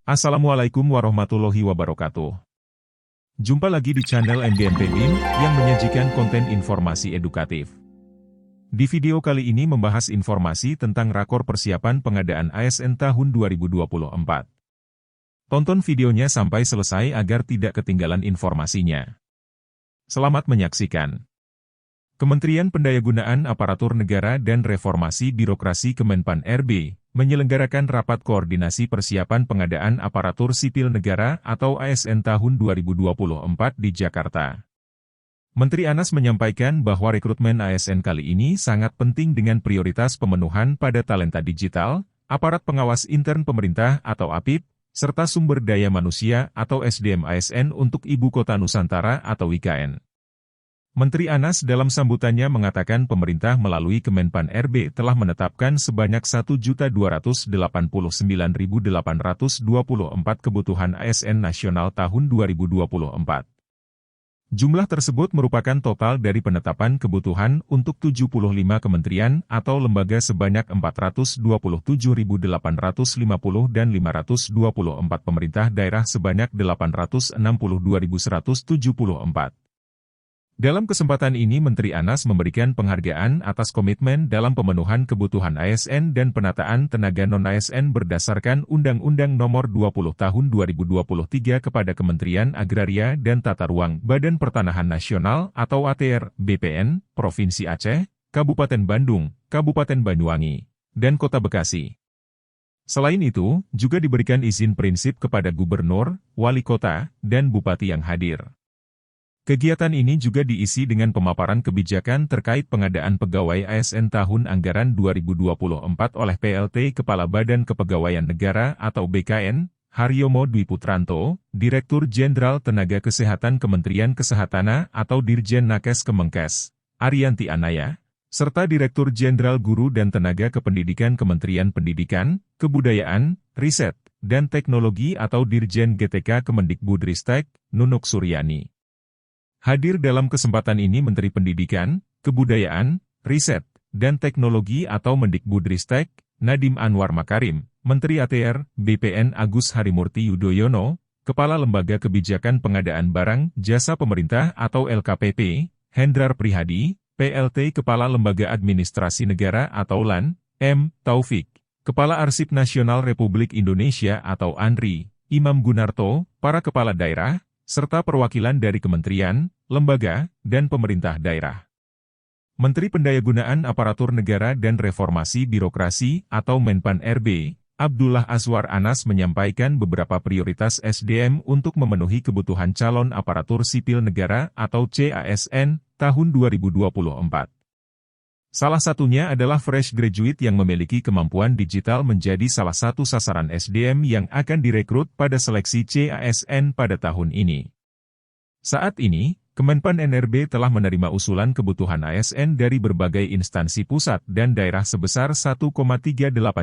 Assalamualaikum warahmatullahi wabarakatuh. Jumpa lagi di channel MDMP BIM yang menyajikan konten informasi edukatif. Di video kali ini membahas informasi tentang rakor persiapan pengadaan ASN tahun 2024. Tonton videonya sampai selesai agar tidak ketinggalan informasinya. Selamat menyaksikan. Kementerian Pendayagunaan Aparatur Negara dan Reformasi Birokrasi Kemenpan RB menyelenggarakan rapat koordinasi persiapan pengadaan aparatur sipil negara atau ASN tahun 2024 di Jakarta. Menteri Anas menyampaikan bahwa rekrutmen ASN kali ini sangat penting dengan prioritas pemenuhan pada talenta digital, aparat pengawas intern pemerintah atau APIP, serta sumber daya manusia atau SDM ASN untuk Ibu Kota Nusantara atau IKN. Menteri Anas dalam sambutannya mengatakan pemerintah melalui Kemenpan RB telah menetapkan sebanyak 1.289.824 kebutuhan ASN nasional tahun 2024. Jumlah tersebut merupakan total dari penetapan kebutuhan untuk 75 kementerian atau lembaga sebanyak 427.850 dan 524 pemerintah daerah sebanyak 862.174. Dalam kesempatan ini Menteri Anas memberikan penghargaan atas komitmen dalam pemenuhan kebutuhan ASN dan penataan tenaga non-ASN berdasarkan Undang-Undang Nomor 20 Tahun 2023 kepada Kementerian Agraria dan Tata Ruang Badan Pertanahan Nasional atau ATR, BPN, Provinsi Aceh, Kabupaten Bandung, Kabupaten Banyuwangi, dan Kota Bekasi. Selain itu, juga diberikan izin prinsip kepada Gubernur, Wali Kota, dan Bupati yang hadir. Kegiatan ini juga diisi dengan pemaparan kebijakan terkait pengadaan pegawai ASN tahun anggaran 2024 oleh PLT Kepala Badan Kepegawaian Negara atau BKN, Haryomo Dwi Putranto, Direktur Jenderal Tenaga Kesehatan Kementerian Kesehatan atau Dirjen Nakes Kemenkes, Ariyanti Anaya, serta Direktur Jenderal Guru dan Tenaga Kependidikan Kementerian Pendidikan, Kebudayaan, Riset, dan Teknologi atau Dirjen GTK Kemendikbudristek, Nunuk Suryani. Hadir dalam kesempatan ini Menteri Pendidikan, Kebudayaan, Riset, dan Teknologi atau Mendikbudristek, Nadiem Anwar Makarim, Menteri ATR, BPN Agus Harimurti Yudhoyono, Kepala Lembaga Kebijakan Pengadaan Barang Jasa Pemerintah atau LKPP, Hendrar Prihadi, PLT Kepala Lembaga Administrasi Negara atau LAN, M. Taufik, Kepala Arsip Nasional Republik Indonesia atau ANRI, Imam Gunarto, para kepala daerah, serta perwakilan dari kementerian, lembaga, dan pemerintah daerah. Menteri Pendayagunaan Aparatur Negara dan Reformasi Birokrasi atau Menpan RB, Abdullah Azwar Anas menyampaikan beberapa prioritas SDM untuk memenuhi kebutuhan calon aparatur sipil negara atau CASN tahun 2024. Salah satunya adalah fresh graduate yang memiliki kemampuan digital menjadi salah satu sasaran SDM yang akan direkrut pada seleksi CASN pada tahun ini. Saat ini, Kemenpan NRB telah menerima usulan kebutuhan ASN dari berbagai instansi pusat dan daerah sebesar 1,38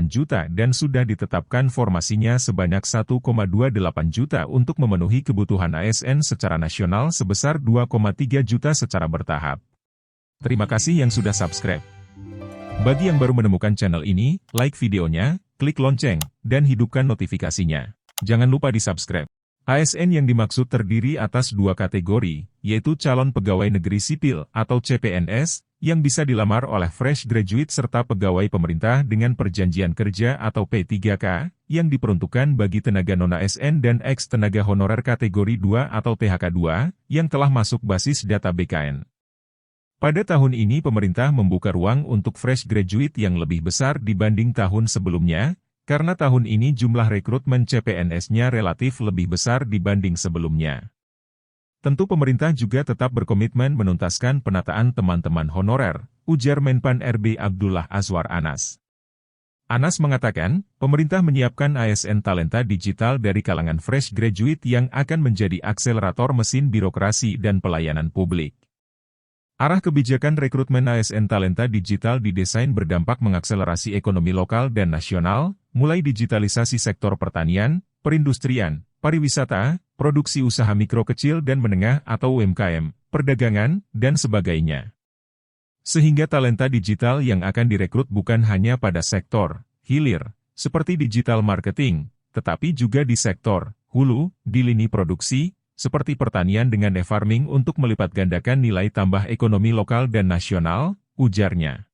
juta dan sudah ditetapkan formasinya sebanyak 1,28 juta untuk memenuhi kebutuhan ASN secara nasional sebesar 2,3 juta secara bertahap. Terima kasih yang sudah subscribe. Bagi yang baru menemukan channel ini, like videonya, klik lonceng, dan hidupkan notifikasinya. Jangan lupa di-subscribe. ASN yang dimaksud terdiri atas dua kategori, yaitu calon pegawai negeri sipil atau CPNS, yang bisa dilamar oleh fresh graduate serta pegawai pemerintah dengan perjanjian kerja atau P3K, yang diperuntukkan bagi tenaga non-ASN dan ex-tenaga honorer kategori 2 atau THK2, yang telah masuk basis data BKN. Pada tahun ini pemerintah membuka ruang untuk fresh graduate yang lebih besar dibanding tahun sebelumnya, karena tahun ini jumlah rekrutmen CPNS-nya relatif lebih besar dibanding sebelumnya. Tentu pemerintah juga tetap berkomitmen menuntaskan penataan teman-teman honorer, ujar Menpan RB Abdullah Azwar Anas. Anas mengatakan, pemerintah menyiapkan ASN talenta digital dari kalangan fresh graduate yang akan menjadi akselerator mesin birokrasi dan pelayanan publik. Arah kebijakan rekrutmen ASN talenta digital didesain berdampak mengakselerasi ekonomi lokal dan nasional, mulai digitalisasi sektor pertanian, perindustrian, pariwisata, produksi usaha mikro kecil dan menengah atau UMKM, perdagangan, dan sebagainya. Sehingga talenta digital yang akan direkrut bukan hanya pada sektor hilir, seperti digital marketing, tetapi juga di sektor hulu, di lini produksi, seperti pertanian dengan e-farming untuk melipat gandakan nilai tambah ekonomi lokal dan nasional, ujarnya.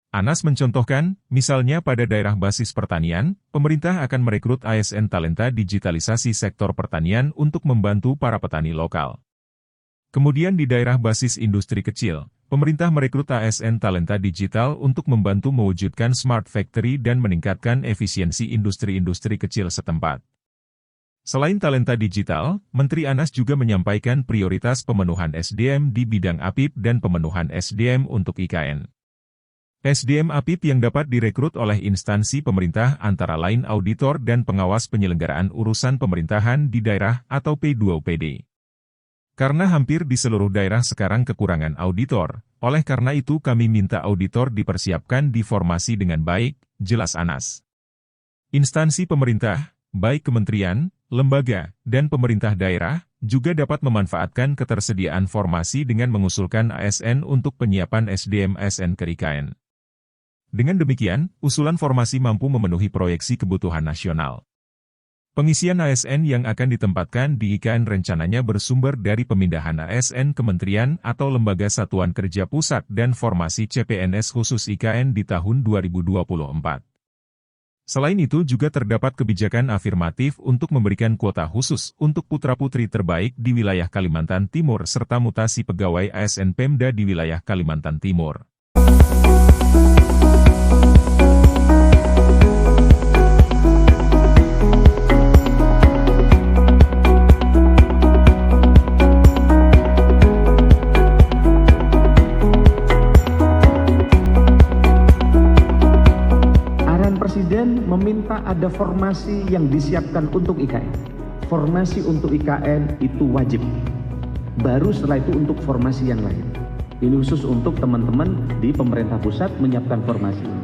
Anas mencontohkan, misalnya pada daerah basis pertanian, pemerintah akan merekrut ASN talenta digitalisasi sektor pertanian untuk membantu para petani lokal. Kemudian di daerah basis industri kecil, pemerintah merekrut ASN talenta digital untuk membantu mewujudkan smart factory dan meningkatkan efisiensi industri-industri kecil setempat. Selain talenta digital, Menteri Anas juga menyampaikan prioritas pemenuhan SDM di bidang APIP dan pemenuhan SDM untuk IKN. SDM APIP yang dapat direkrut oleh instansi pemerintah antara lain auditor dan pengawas penyelenggaraan urusan pemerintahan di daerah atau P2OPD. Karena hampir di seluruh daerah sekarang kekurangan auditor, oleh karena itu kami minta auditor dipersiapkan di formasi dengan baik, jelas Anas. Instansi pemerintah, baik kementerian, lembaga, dan pemerintah daerah, juga dapat memanfaatkan ketersediaan formasi dengan mengusulkan ASN untuk penyiapan SDM ASN ke IKN. Dengan demikian, usulan formasi mampu memenuhi proyeksi kebutuhan nasional. Pengisian ASN yang akan ditempatkan di IKN rencananya bersumber dari pemindahan ASN kementerian atau lembaga satuan kerja pusat dan formasi CPNS khusus IKN di tahun 2024. Selain itu juga terdapat kebijakan afirmatif untuk memberikan kuota khusus untuk putra-putri terbaik di wilayah Kalimantan Timur serta mutasi pegawai ASN Pemda di wilayah Kalimantan Timur. Presiden meminta ada formasi yang disiapkan untuk IKN. Formasi untuk IKN itu wajib. Baru setelah itu untuk formasi yang lain. Ini khusus untuk teman-teman di pemerintah pusat menyiapkan formasi ini.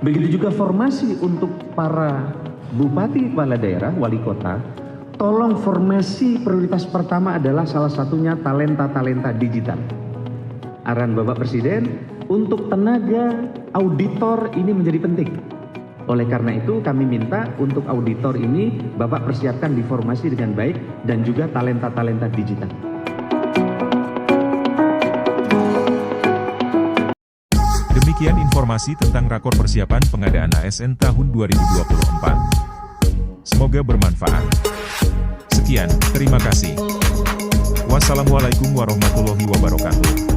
Begitu juga formasi untuk para bupati kepala daerah, wali kota. Tolong formasi prioritas pertama adalah salah satunya talenta-talenta digital. Arahan Bapak Presiden untuk tenaga auditor ini menjadi penting. Oleh karena itu kami minta untuk auditor ini Bapak persiapkan di formasi dengan baik dan juga talenta-talenta digital. Demikian informasi tentang rakor persiapan pengadaan ASN tahun 2024. Semoga bermanfaat. Sekian, terima kasih. Wassalamualaikum warahmatullahi wabarakatuh.